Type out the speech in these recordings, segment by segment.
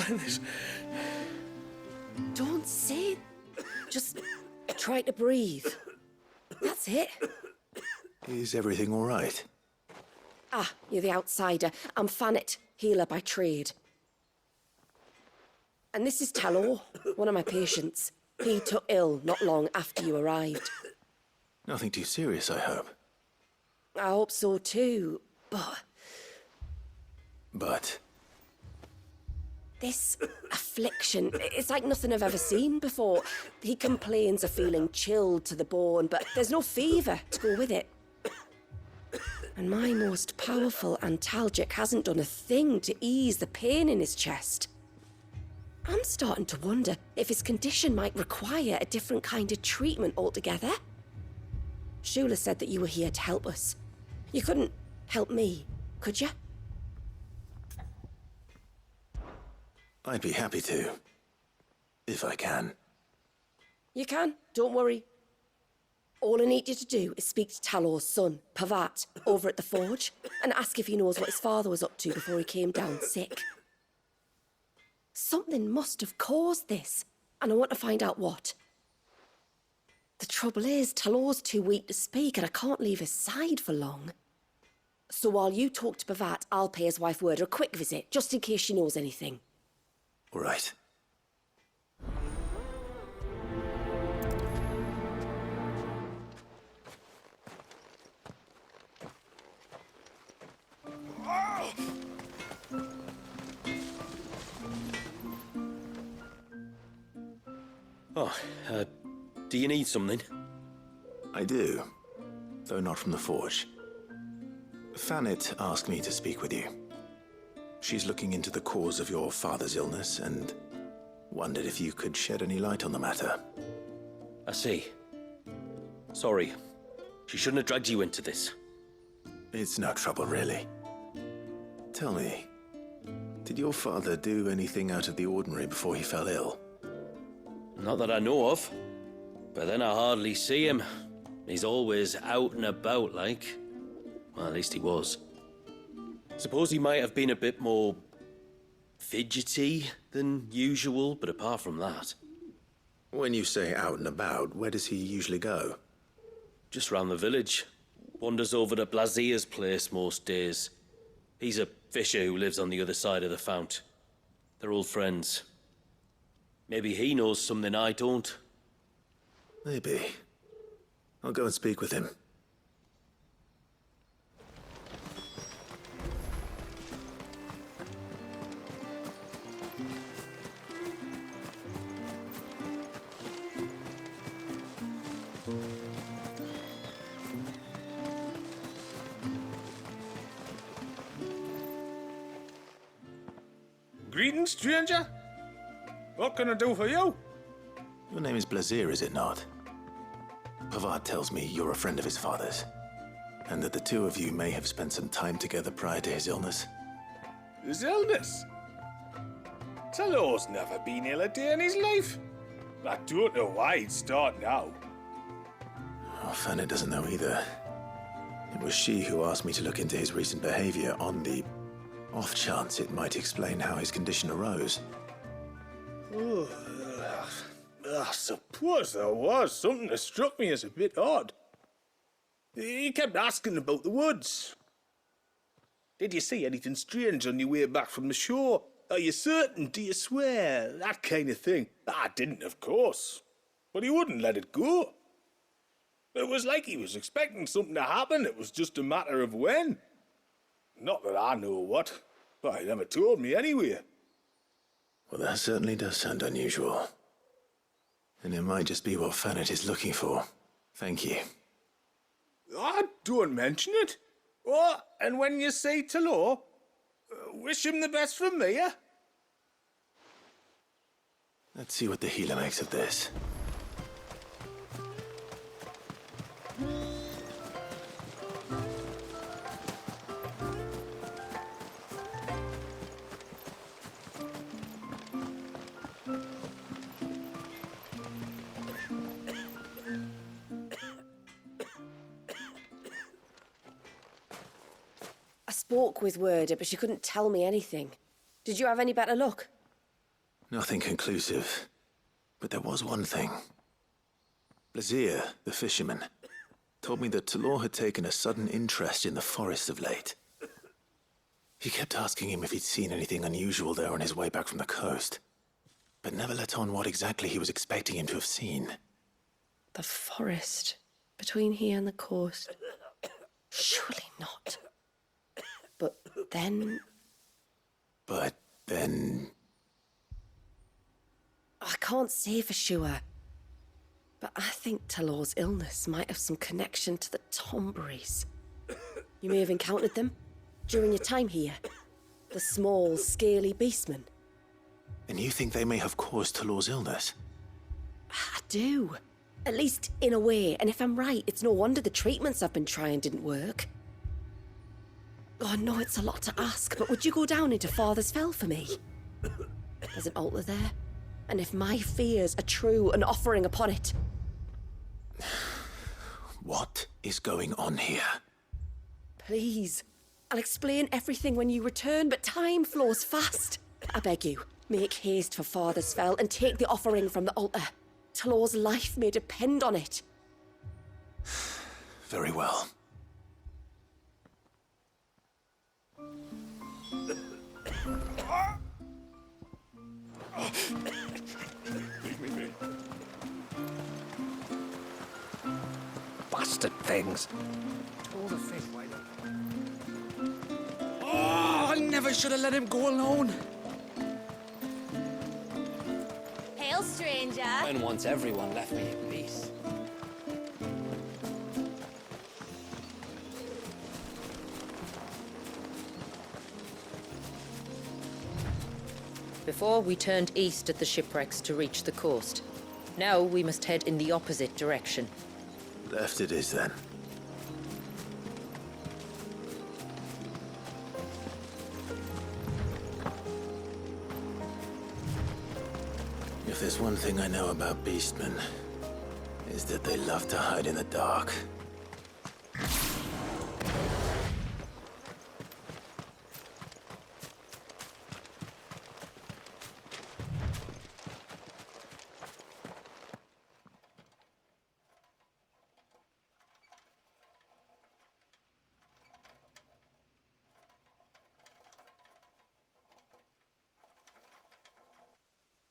This... Don't say it. Just try to breathe. That's it. Is everything all right? Ah, you're the outsider. I'm Fannet, healer by trade. And this is Talor, one of my patients. He took ill not long after you arrived. Nothing too serious, I hope. I hope so too, but... But? This affliction, it's like nothing I've ever seen before. He complains of feeling chilled to the bone, but there's no fever to go with it. And my most powerful antalgic hasn't done a thing to ease the pain in his chest. I'm starting to wonder if his condition might require a different kind of treatment altogether. Shula said that you were here to help us. You couldn't help me, could you? I'd be happy to. If I can. You can, don't worry. All I need you to do is speak to Talor's son, Pavat, over at the forge, and ask if he knows what his father was up to before he came down sick. Something must have caused this, and I want to find out what. The trouble is, Talor's too weak to speak, and I can't leave his side for long. So while you talk to Pavat, I'll pay his wife word a quick visit, just in case she knows anything. All right. Do you need something? I do, though not from the forge. Fannet asked me to speak with you. She's looking into the cause of your father's illness and wondered if you could shed any light on the matter. I see. Sorry. She shouldn't have dragged you into this. It's no trouble, really. Tell me, did your father do anything out of the ordinary before he fell ill? Not that I know of. But then I hardly see him. He's always out and about, like. Well, at least he was. Suppose he might have been a bit more fidgety than usual, but apart from that... When you say out and about, where does he usually go? Just round the village. Wanders over to Blazier's place most days. He's a fisher who lives on the other side of the fount. They're old friends. Maybe he knows something I don't. Maybe. I'll go and speak with him. Greetings, stranger. What can I do for you? Your name is Blazier, is it not? Pavat tells me you're a friend of his father's, and that the two of you may have spent some time together prior to his illness. His illness? Talor's never been ill a day in his life. I don't know why he'd start now. Oh, Fanny doesn't know either. It was she who asked me to look into his recent behavior on the off chance it might explain how his condition arose. I suppose there was something that struck me as a bit odd. He kept asking about the woods. Did you see anything strange on your way back from the shore? Are you certain? Do you swear? That kind of thing. I didn't, of course. But he wouldn't let it go. It was like he was expecting something to happen. It was just a matter of when. Not that I know what, but he never told me anyway. Well, that certainly does sound unusual. And it might just be what Fannet is looking for. Thank you. Don't mention it. Oh, and when you say Talor, wish him the best from me, eh? Let's see what the healer makes of this. I spoke with Werder, but she couldn't tell me anything. Did you have any better luck? Nothing conclusive. But there was one thing. Blazier, the fisherman, told me that Talor had taken a sudden interest in the forest of late. He kept asking him if he'd seen anything unusual there on his way back from the coast, but never let on what exactly he was expecting him to have seen. The forest between here and the coast. Surely not. But then... I can't say for sure. But I think Talor's illness might have some connection to the Tomberries. You may have encountered them during your time here. The small, scaly beastmen. And you think they may have caused Talor's illness? I do. At least in a way. And if I'm right, it's no wonder the treatments I've been trying didn't work. Oh, I know it's a lot to ask, but would you go down into Father's Fell for me? There's an altar there. And if my fears are true, an offering upon it. What is going on here? Please. I'll explain everything when you return, but time flows fast. I beg you, make haste for Father's Fell and take the offering from the altar. Talor's life may depend on it. Very well. Bastard things. Oh, the fish, why not? Oh, I never should have let him go alone. Hail, stranger. When once everyone left me in peace. Before, we turned east at the shipwrecks to reach the coast. Now we must head in the opposite direction. Left it is then. If there's one thing I know about beastmen, is that they love to hide in the dark.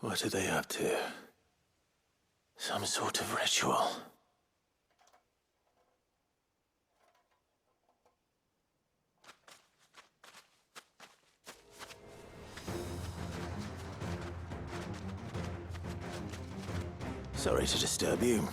What are they up to? Some sort of ritual. Sorry to disturb you.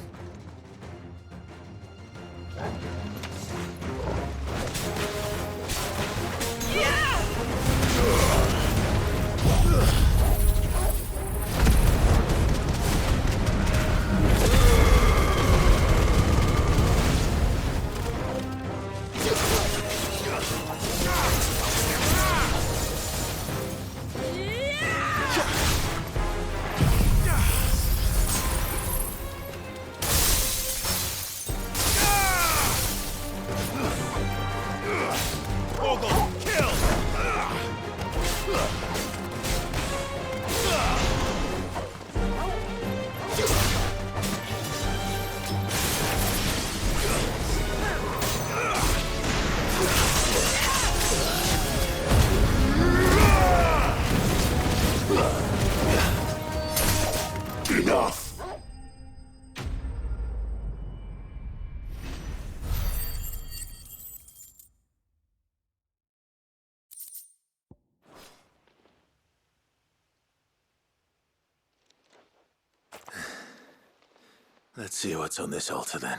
Enough! Let's see what's on this altar then.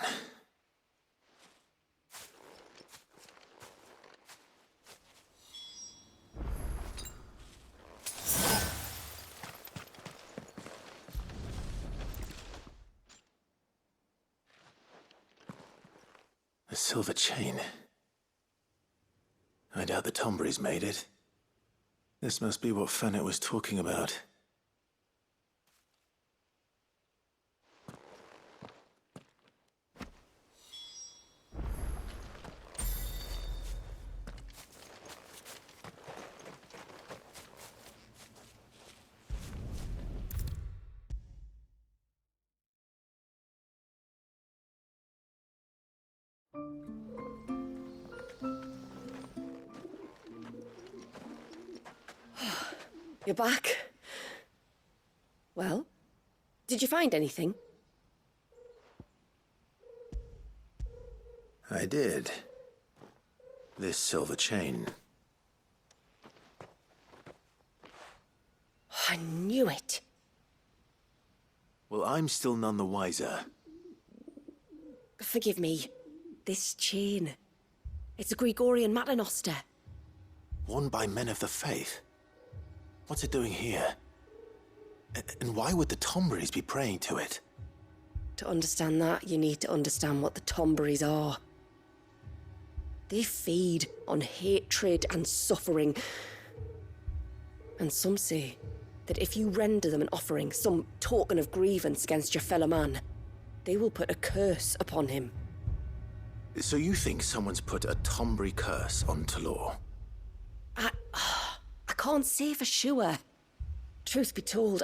A silver chain. I doubt the Tomberries made it. This must be what Fanet was talking about. You're back. Well, did you find anything? I did. This silver chain. I knew it. Well, I'm still none the wiser. Forgive me. This chain. It's a Gregorian Maternoster. Worn by men of the faith. What's it doing here? And why would the Tomberries be praying to it? To understand that, you need to understand what the Tomberries are. They feed on hatred and suffering. And some say that if you render them an offering, some token of grievance against your fellow man, they will put a curse upon him. So you think someone's put a Tomberry curse on Talor? I can't say for sure. Truth be told,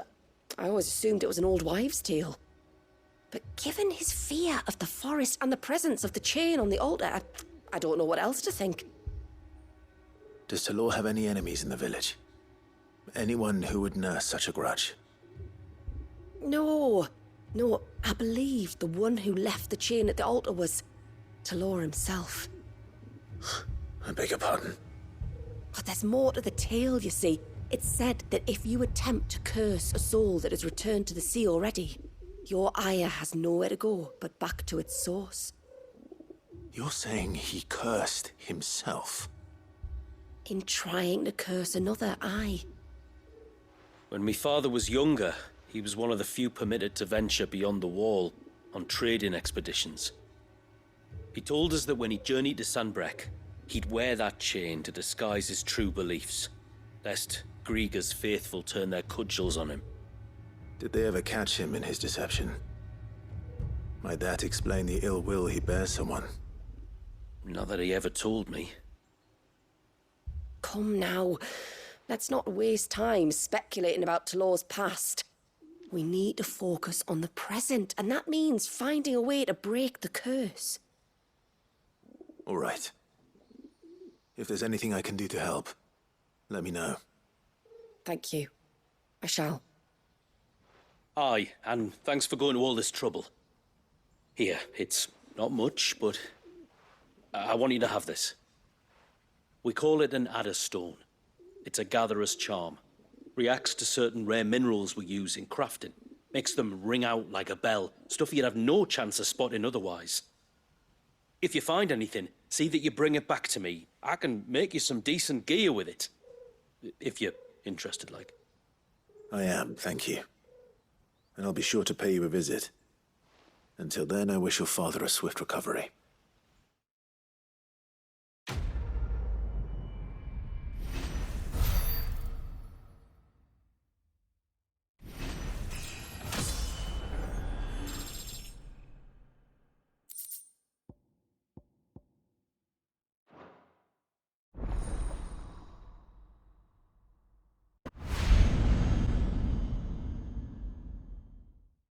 I always assumed it was an old wives' tale. But given his fear of the forest and the presence of the chain on the altar, I don't know what else to think. Does Talor have any enemies in the village? Anyone who would nurse such a grudge? No, I believe the one who left the chain at the altar was Talor himself. I beg your pardon. But there's more to the tale, you see. It's said that if you attempt to curse a soul that has returned to the sea already, your ire has nowhere to go but back to its source. You're saying he cursed himself? In trying to curse another, aye. When my father was younger, he was one of the few permitted to venture beyond the wall on trading expeditions. He told us that when he journeyed to Sanbreque, he'd wear that chain to disguise his true beliefs, lest Griega's faithful turn their cudgels on him. Did they ever catch him in his deception? Might that explain the ill will he bears someone? Not that he ever told me. Come now. Let's not waste time speculating about Talor's past. We need to focus on the present, and that means finding a way to break the curse. All right. If there's anything I can do to help, let me know. Thank you. I shall. Aye, and thanks for going to all this trouble. Here, it's not much, but I want you to have this. We call it an adder stone. It's a gatherer's charm. Reacts to certain rare minerals we use in crafting. Makes them ring out like a bell, stuff you'd have no chance of spotting otherwise. If you find anything, see that you bring it back to me. I can make you some decent gear with it. If you're interested, like. I am, thank you. And I'll be sure to pay you a visit. Until then, I wish your father a swift recovery.